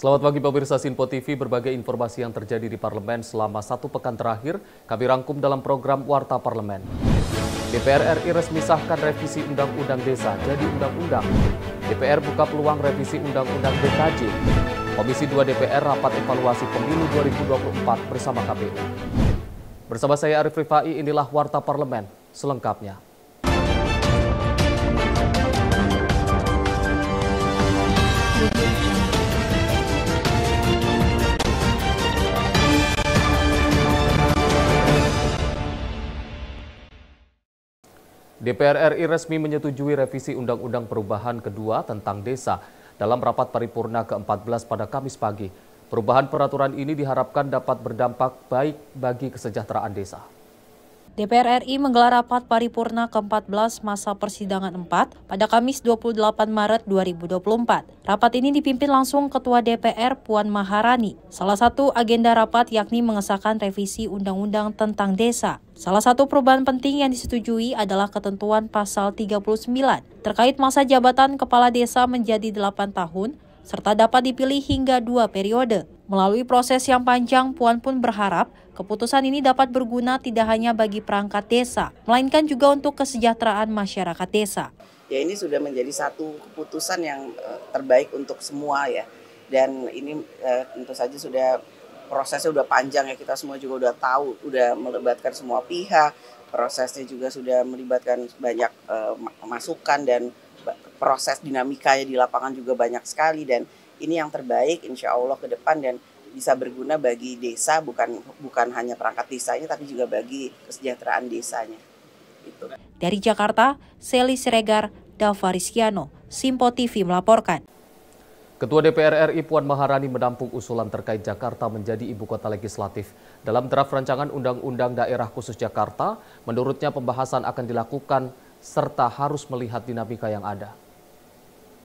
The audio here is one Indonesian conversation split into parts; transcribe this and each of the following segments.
Selamat pagi pemirsa Sinpo TV, berbagai informasi yang terjadi di parlemen selama 1 pekan terakhir kami rangkum dalam program Warta Parlemen. DPR RI resmi sahkan revisi Undang-Undang Desa jadi undang-undang. DPR buka peluang revisi Undang-Undang DKJ. Komisi 2 DPR rapat evaluasi pemilu 2024 bersama KPU. Bersama saya Arif Rifai, inilah Warta Parlemen selengkapnya. DPR RI resmi menyetujui revisi Undang-Undang Perubahan kedua tentang desa dalam rapat paripurna ke-14 pada Kamis pagi. Perubahan peraturan ini diharapkan dapat berdampak baik bagi kesejahteraan desa. DPR RI menggelar rapat paripurna ke-14 masa persidangan 4 pada Kamis 28 Maret 2024. Rapat ini dipimpin langsung Ketua DPR Puan Maharani. Salah satu agenda rapat yakni mengesahkan revisi Undang-Undang tentang desa. Salah satu perubahan penting yang disetujui adalah ketentuan pasal 39 terkait masa jabatan kepala desa menjadi 8 tahun serta dapat dipilih hingga 2 periode. Melalui proses yang panjang, Puan pun berharap keputusan ini dapat berguna tidak hanya bagi perangkat desa, melainkan juga untuk kesejahteraan masyarakat desa. Ya, ini sudah menjadi satu keputusan yang terbaik untuk semua ya. Dan ini tentu saja prosesnya sudah panjang ya, kita semua juga udah tahu, udah melibatkan semua pihak, prosesnya juga sudah melibatkan banyak masukan dan proses dinamikanya di lapangan juga banyak sekali, dan ini yang terbaik insya Allah ke depan dan bisa berguna bagi desa, bukan hanya perangkat desanya tapi juga bagi kesejahteraan desanya. Gitu. Dari Jakarta, Seli Siregar, Dava Rizkiano, Sinpo TV melaporkan. Ketua DPR RI Puan Maharani menampung usulan terkait Jakarta menjadi ibu kota legislatif. Dalam draft rancangan Undang-Undang Daerah Khusus Jakarta, menurutnya pembahasan akan dilakukan serta harus melihat dinamika yang ada.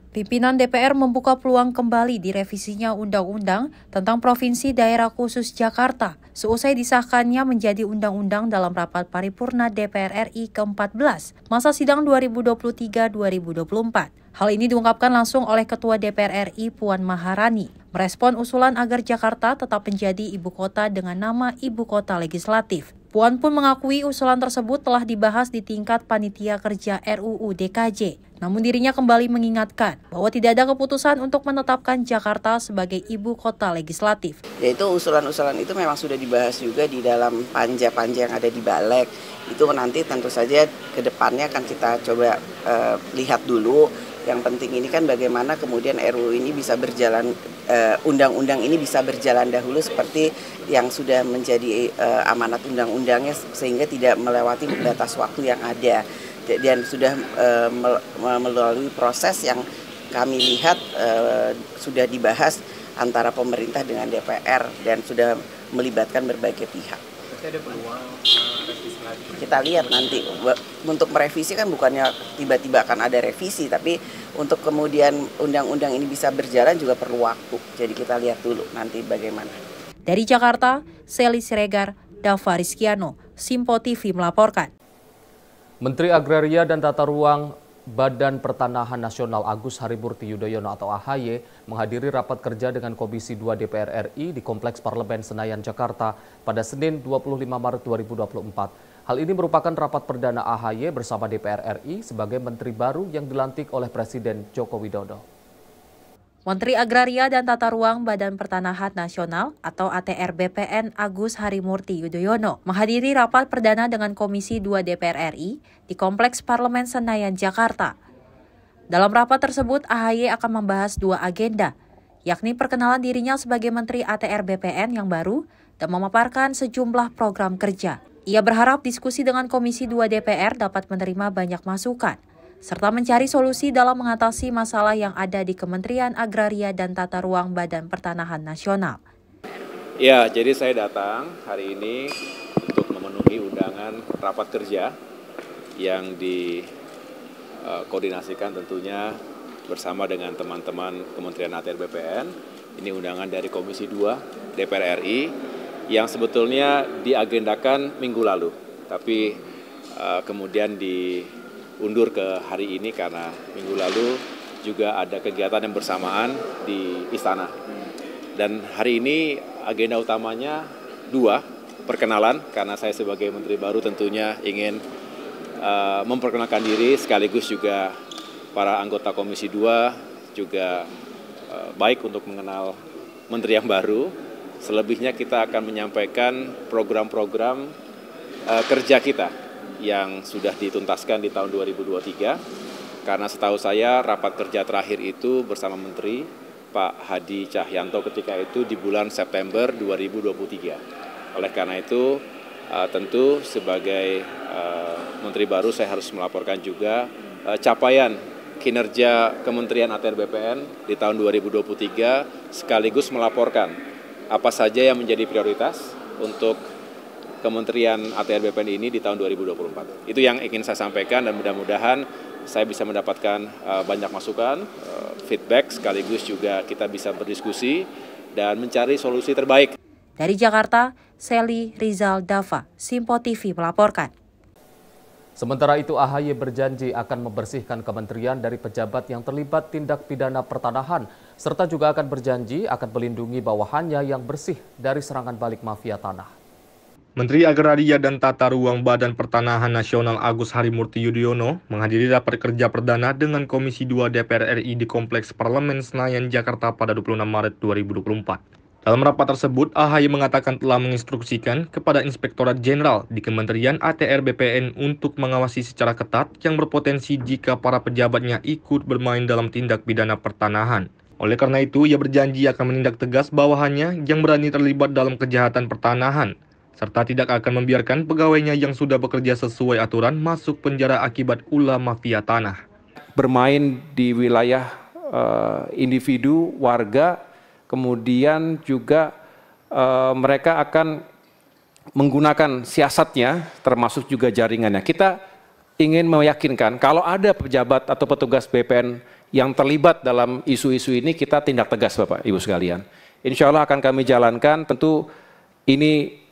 Pimpinan DPR membuka peluang kembali direvisinya Undang-Undang tentang Provinsi Daerah Khusus Jakarta seusai disahkannya menjadi undang-undang dalam rapat paripurna DPR RI ke-14 masa sidang 2023-2024. Hal ini diungkapkan langsung oleh Ketua DPR RI Puan Maharani, merespon usulan agar Jakarta tetap menjadi ibu kota dengan nama ibu kota legislatif. Puan pun mengakui usulan tersebut telah dibahas di tingkat panitia kerja RUU DKJ. Namun dirinya kembali mengingatkan bahwa tidak ada keputusan untuk menetapkan Jakarta sebagai ibu kota legislatif. Yaitu usulan-usulan itu memang sudah dibahas juga di dalam panja-panja yang ada di Balek. Itu nanti tentu saja ke depannya akan kita coba lihat dulu. Yang penting ini kan bagaimana kemudian RUU ini bisa berjalan, undang-undang ini bisa berjalan dahulu seperti yang sudah menjadi amanat undang-undangnya sehingga tidak melewati batas waktu yang ada. Dan sudah melalui proses yang kami lihat sudah dibahas antara pemerintah dengan DPR dan sudah melibatkan berbagai pihak. Ada peluang revisi lagi? Kita lihat nanti, untuk merevisi kan bukannya tiba-tiba akan ada revisi, tapi untuk kemudian undang-undang ini bisa berjalan juga perlu waktu. Jadi kita lihat dulu nanti bagaimana. Dari Jakarta, Seli Siregar, Dava Rizkiano, Sinpo TV melaporkan. Menteri Agraria dan Tata Ruang Badan Pertanahan Nasional Agus Harimurti Yudhoyono atau AHY menghadiri rapat kerja dengan Komisi 2 DPR RI di Kompleks Parlemen Senayan, Jakarta pada Senin 25 Maret 2024. Hal ini merupakan rapat perdana AHY bersama DPR RI sebagai menteri baru yang dilantik oleh Presiden Joko Widodo. Menteri Agraria dan Tata Ruang Badan Pertanahan Nasional atau ATR BPN Agus Harimurti Yudhoyono menghadiri rapat perdana dengan Komisi 2 DPR RI di Kompleks Parlemen Senayan, Jakarta. Dalam rapat tersebut, AHY akan membahas 2 agenda, yakni perkenalan dirinya sebagai Menteri ATR BPN yang baru dan memaparkan sejumlah program kerja. Ia berharap diskusi dengan Komisi 2 DPR dapat menerima banyak masukan, serta mencari solusi dalam mengatasi masalah yang ada di Kementerian Agraria dan Tata Ruang Badan Pertanahan Nasional. Ya, jadi saya datang hari ini untuk memenuhi undangan rapat kerja yang dikoordinasikan tentunya bersama dengan teman-teman Kementerian ATR BPN. Ini undangan dari Komisi 2 DPR RI yang sebetulnya diagendakan minggu lalu, tapi kemudian diundur ke hari ini karena minggu lalu juga ada kegiatan yang bersamaan di Istana. Dan hari ini agenda utamanya 2, perkenalan, karena saya sebagai Menteri baru tentunya ingin memperkenalkan diri, sekaligus juga para anggota Komisi 2 juga baik untuk mengenal Menteri yang baru. Selebihnya kita akan menyampaikan program-program kerja kita yang sudah dituntaskan di tahun 2023. Karena setahu saya rapat kerja terakhir itu bersama Menteri Pak Hadi Cahyanto ketika itu di bulan September 2023. Oleh karena itu tentu sebagai Menteri baru saya harus melaporkan juga capaian kinerja Kementerian ATR BPN di tahun 2023, sekaligus melaporkan apa saja yang menjadi prioritas untuk Kementerian ATR BPN ini di tahun 2024. Itu yang ingin saya sampaikan dan mudah-mudahan saya bisa mendapatkan banyak masukan, feedback, sekaligus juga kita bisa berdiskusi dan mencari solusi terbaik. Dari Jakarta, Sally Rizal Dava, Simpo TV melaporkan. Sementara itu AHY berjanji akan membersihkan kementerian dari pejabat yang terlibat tindak pidana pertanahan, serta juga akan berjanji akan melindungi bawahannya yang bersih dari serangan balik mafia tanah. Menteri Agraria dan Tata Ruang Badan Pertanahan Nasional Agus Harimurti Yudhoyono menghadiri rapat kerja perdana dengan Komisi 2 DPR RI di Kompleks Parlemen Senayan, Jakarta pada 26 Maret 2024. Dalam rapat tersebut, AHY mengatakan telah menginstruksikan kepada Inspektorat Jenderal di Kementerian ATR BPN untuk mengawasi secara ketat yang berpotensi jika para pejabatnya ikut bermain dalam tindak pidana pertanahan. Oleh karena itu, ia berjanji akan menindak tegas bawahannya yang berani terlibat dalam kejahatan pertanahan, serta tidak akan membiarkan pegawainya yang sudah bekerja sesuai aturan masuk penjara akibat ulah mafia tanah. Bermain di wilayah individu, warga, kemudian juga mereka akan menggunakan siasatnya, termasuk juga jaringannya. Kita ingin meyakinkan kalau ada pejabat atau petugas BPN yang terlibat dalam isu-isu ini, kita tindak tegas Bapak Ibu sekalian. Insya Allah akan kami jalankan. Tentu ini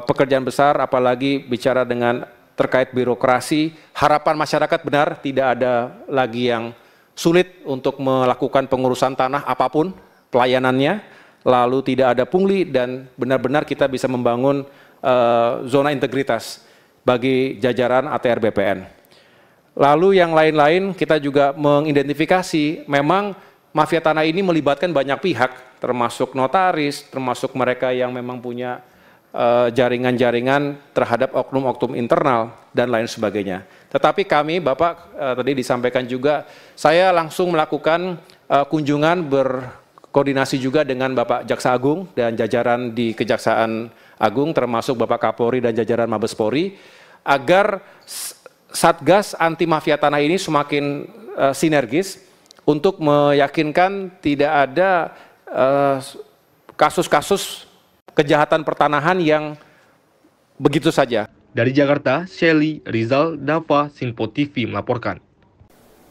pekerjaan besar, apalagi bicara dengan terkait birokrasi. Harapan masyarakat benar tidak ada lagi yang sulit untuk melakukan pengurusan tanah apapun pelayanannya, lalu tidak ada pungli, dan benar-benar kita bisa membangun zona integritas bagi jajaran ATR BPN. Lalu yang lain-lain kita juga mengidentifikasi memang mafia tanah ini melibatkan banyak pihak, termasuk notaris, termasuk mereka yang memang punya jaringan-jaringan terhadap oknum-oknum internal dan lain sebagainya. Tetapi kami, Bapak tadi disampaikan juga, saya langsung melakukan kunjungan berkoordinasi juga dengan Bapak Jaksa Agung dan jajaran di Kejaksaan Agung, termasuk Bapak Kapolri dan jajaran Mabes Polri, agar Satgas anti mafia tanah ini semakin sinergis untuk meyakinkan tidak ada kasus-kasus kejahatan pertanahan yang begitu saja. Dari Jakarta, Sally Rizal Dava, Simpo TV melaporkan.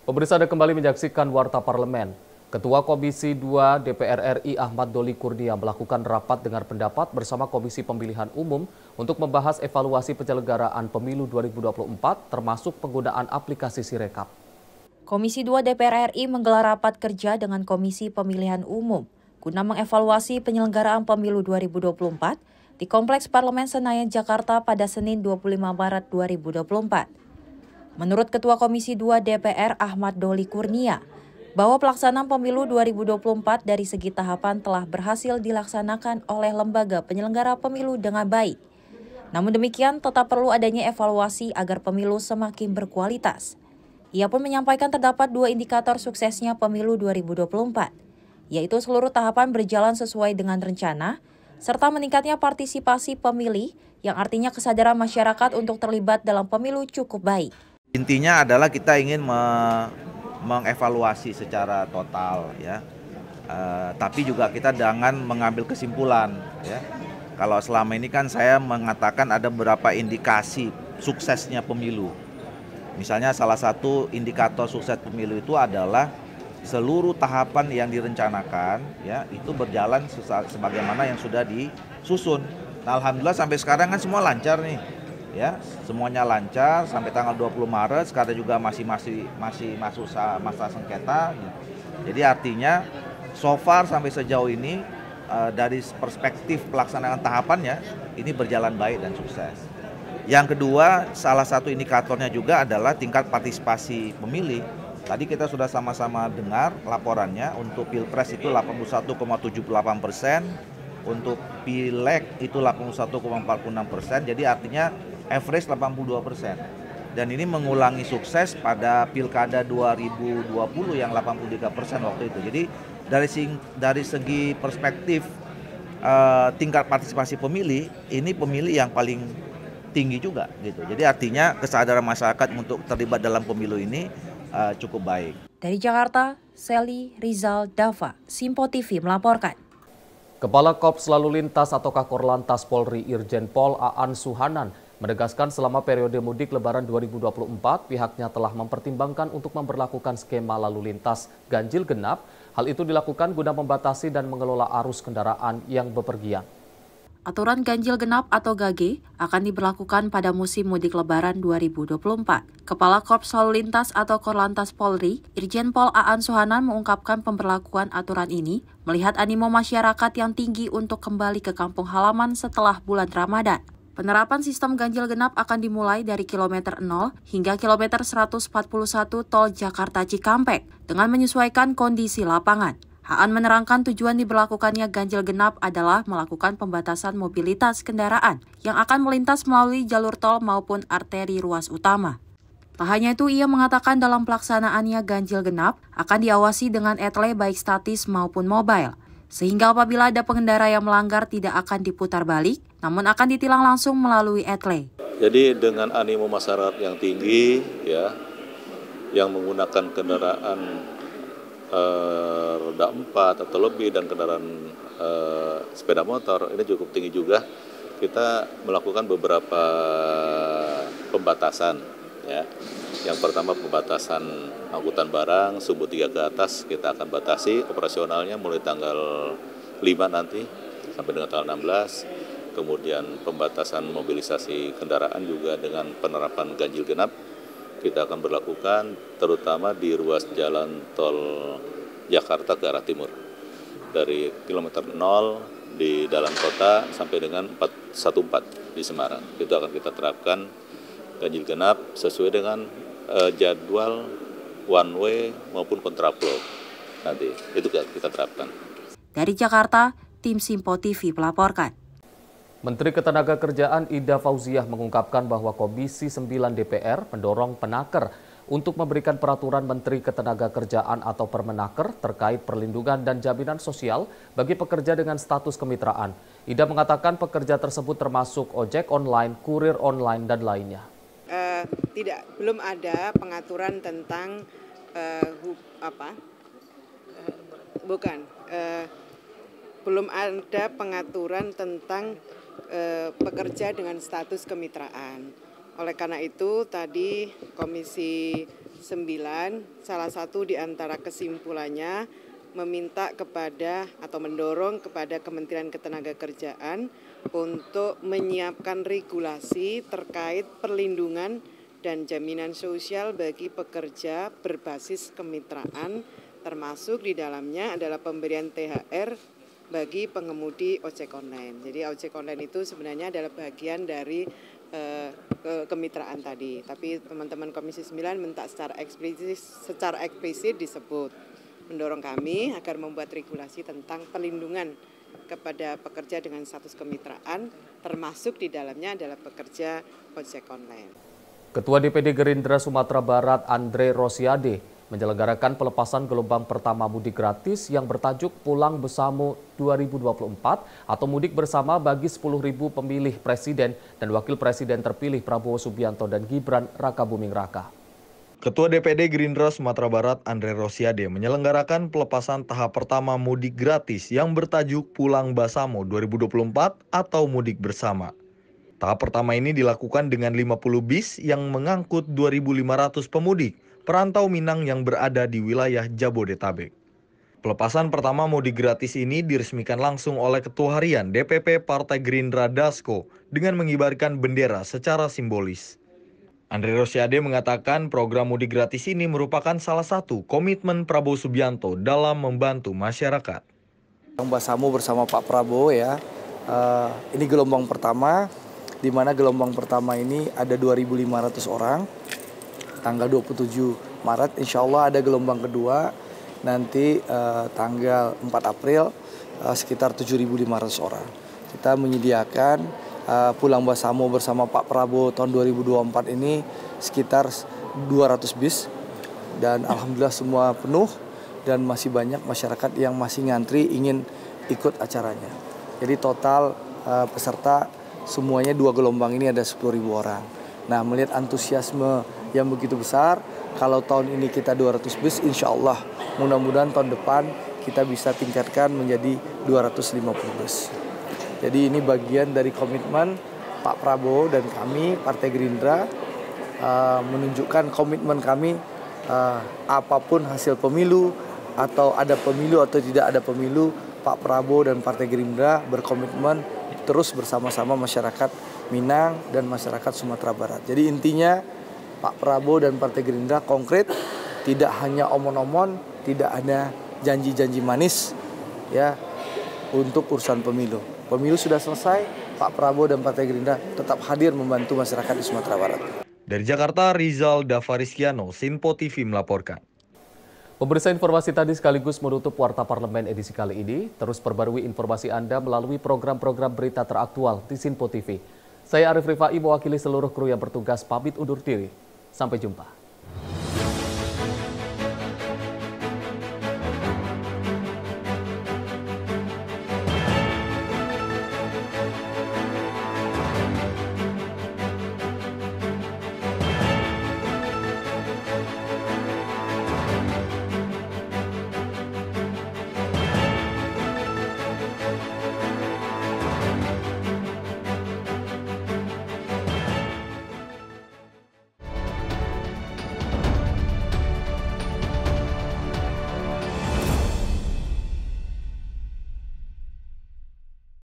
Pemirsa, Anda kembali menyaksikan Warta Parlemen. Ketua Komisi 2 DPR RI Ahmad Doli Kurnia melakukan rapat dengar pendapat bersama Komisi Pemilihan Umum untuk membahas evaluasi penyelenggaraan pemilu 2024 termasuk penggunaan aplikasi Sirekap. Komisi 2 DPR RI menggelar rapat kerja dengan Komisi Pemilihan Umum guna mengevaluasi penyelenggaraan pemilu 2024 di Kompleks Parlemen Senayan, Jakarta pada Senin 25 Maret 2024. Menurut Ketua Komisi 2 DPR Ahmad Doli Kurnia, bahwa pelaksanaan pemilu 2024 dari segi tahapan telah berhasil dilaksanakan oleh lembaga penyelenggara pemilu dengan baik. Namun demikian, tetap perlu adanya evaluasi agar pemilu semakin berkualitas. Ia pun menyampaikan terdapat 2 indikator suksesnya pemilu 2024, yaitu seluruh tahapan berjalan sesuai dengan rencana, serta meningkatnya partisipasi pemilih yang artinya kesadaran masyarakat untuk terlibat dalam pemilu cukup baik. Intinya adalah kita ingin mengevaluasi secara total, ya. Tapi juga kita jangan mengambil kesimpulan, ya. Kalau selama ini kan saya mengatakan ada beberapa indikasi suksesnya pemilu. Misalnya salah satu indikator sukses pemilu itu adalah seluruh tahapan yang direncanakan, ya, itu berjalan sebagaimana yang sudah disusun. Nah, alhamdulillah sampai sekarang kan semua lancar nih, ya, semuanya lancar sampai tanggal 20 Maret. Sekarang juga masih masuk masa sengketa. Jadi artinya so far sampai sejauh ini dari perspektif pelaksanaan tahapannya ini berjalan baik dan sukses. Yang kedua, salah satu indikatornya juga adalah tingkat partisipasi pemilih. Tadi kita sudah sama-sama dengar laporannya, untuk Pilpres itu 81,78%, untuk Pileg itu 81,46%, jadi artinya average 82%. Dan ini mengulangi sukses pada Pilkada 2020 yang 83% waktu itu. Jadi dari segi perspektif tingkat partisipasi pemilih, ini pemilih yang paling tinggi juga gitu. Jadi artinya kesadaran masyarakat untuk terlibat dalam pemilu ini cukup baik. Dari Jakarta, Sally Rizal Dava, Simpo TV melaporkan. Kepala Korps Lalu Lintas atau Kakor Polri Irjen Pol Aan Suhanan menegaskan selama periode mudik Lebaran 2024 pihaknya telah mempertimbangkan untuk memberlakukan skema lalu lintas ganjil genap. Hal itu dilakukan guna membatasi dan mengelola arus kendaraan yang bepergian. Aturan ganjil genap atau GAGE akan diberlakukan pada musim mudik Lebaran 2024. Kepala Korps Lalu Lintas atau Korlantas Polri, Irjen Pol Aan Suhanan mengungkapkan pemberlakuan aturan ini melihat animo masyarakat yang tinggi untuk kembali ke kampung halaman setelah bulan Ramadan. Penerapan sistem ganjil genap akan dimulai dari kilometer 0 hingga kilometer 141 tol Jakarta Cikampek dengan menyesuaikan kondisi lapangan. Aan menerangkan tujuan diberlakukannya ganjil genap adalah melakukan pembatasan mobilitas kendaraan yang akan melintas melalui jalur tol maupun arteri ruas utama. Tak hanya itu, ia mengatakan dalam pelaksanaannya ganjil genap akan diawasi dengan etle baik statis maupun mobile, sehingga apabila ada pengendara yang melanggar tidak akan diputar balik, namun akan ditilang langsung melalui etle. Jadi dengan animo masyarakat yang tinggi, ya, yang menggunakan kendaraan roda 4 atau lebih dan kendaraan sepeda motor ini cukup tinggi juga, kita melakukan beberapa pembatasan, ya. Yang pertama pembatasan angkutan barang subuh 3 ke atas kita akan batasi operasionalnya mulai tanggal 5 nanti sampai dengan tanggal 16. Kemudian pembatasan mobilisasi kendaraan juga dengan penerapan ganjil genap kita akan berlakukan terutama di ruas jalan tol Jakarta ke arah timur. Dari kilometer 0 di dalam kota sampai dengan 414 di Semarang. Itu akan kita terapkan ganjil genap sesuai dengan jadwal one way maupun kontraflow. Nanti itu kita terapkan. Dari Jakarta, tim Simpo TV melaporkan. Menteri Ketenagakerjaan Ida Fauziah mengungkapkan bahwa Komisi 9 DPR mendorong Penaker untuk memberikan peraturan Menteri Ketenagakerjaan atau Permenaker terkait perlindungan dan jaminan sosial bagi pekerja dengan status kemitraan. Ida mengatakan pekerja tersebut termasuk ojek online, kurir online, dan lainnya. Belum ada pengaturan tentang belum ada pengaturan tentang pekerja dengan status kemitraan. Oleh karena itu tadi Komisi 9 salah satu di antara kesimpulannya meminta kepada atau mendorong kepada Kementerian Ketenagakerjaan untuk menyiapkan regulasi terkait perlindungan dan jaminan sosial bagi pekerja berbasis kemitraan, termasuk di dalamnya adalah pemberian THR bagi pengemudi ojek online. Jadi ojek online itu sebenarnya adalah bagian dari kemitraan tadi. Tapi teman-teman Komisi 9 minta secara eksplisit disebut. Mendorong kami agar membuat regulasi tentang perlindungan kepada pekerja dengan status kemitraan, termasuk di dalamnya adalah pekerja ojek online. Ketua DPD Gerindra Sumatera Barat Andre Rosiade menyelenggarakan pelepasan gelombang pertama mudik gratis yang bertajuk Pulang Bersama 2024 atau mudik bersama bagi 10.000 pemilih presiden dan wakil presiden terpilih Prabowo Subianto dan Gibran Rakabuming Raka. Ketua DPD Gerindra Sumatera Barat Andre Rosiade menyelenggarakan pelepasan tahap pertama mudik gratis yang bertajuk Pulang Bersama 2024 atau mudik bersama. Tahap pertama ini dilakukan dengan 50 bis yang mengangkut 2.500 pemudik perantau Minang yang berada di wilayah Jabodetabek. Pelepasan pertama mudik gratis ini diresmikan langsung oleh Ketua Harian DPP Partai Gerindra Dasko dengan mengibarkan bendera secara simbolis. Andre Rosiade mengatakan program mudik gratis ini merupakan salah satu komitmen Prabowo Subianto dalam membantu masyarakat. Basamu bersama Pak Prabowo ya. Ini gelombang pertama, di mana gelombang pertama ini ada 2.500 orang. Tanggal 27 Maret insya Allah ada gelombang kedua, nanti tanggal 4 April sekitar 7.500 orang. Kita menyediakan Pulang Basamu bersama Pak Prabowo tahun 2024 ini sekitar 200 bis. Dan alhamdulillah semua penuh dan masih banyak masyarakat yang masih ngantri ingin ikut acaranya. Jadi total peserta semuanya 2 gelombang ini ada 10.000 orang. Nah, melihat antusiasme yang begitu besar, kalau tahun ini kita 200 bis, insya Allah mudah-mudahan tahun depan kita bisa tingkatkan menjadi 250 bis. Jadi ini bagian dari komitmen Pak Prabowo dan kami, Partai Gerindra, menunjukkan komitmen kami apapun hasil pemilu, atau ada pemilu atau tidak ada pemilu, Pak Prabowo dan Partai Gerindra berkomitmen terus bersama-sama masyarakat Minang dan masyarakat Sumatera Barat. Jadi intinya Pak Prabowo dan Partai Gerindra konkret, tidak hanya omon-omon, tidak ada janji-janji manis ya untuk urusan pemilu. Pemilu sudah selesai, Pak Prabowo dan Partai Gerindra tetap hadir membantu masyarakat di Sumatera Barat. Dari Jakarta, Rizal Davariskiano, Sinpo TV melaporkan. Pemirsa, informasi tadi sekaligus menutup Warta Parlemen edisi kali ini. Terus perbarui informasi Anda melalui program-program berita teraktual di Sinpo TV. Saya Arif Rifai mewakili seluruh kru yang bertugas pamit undur diri. Sampai jumpa.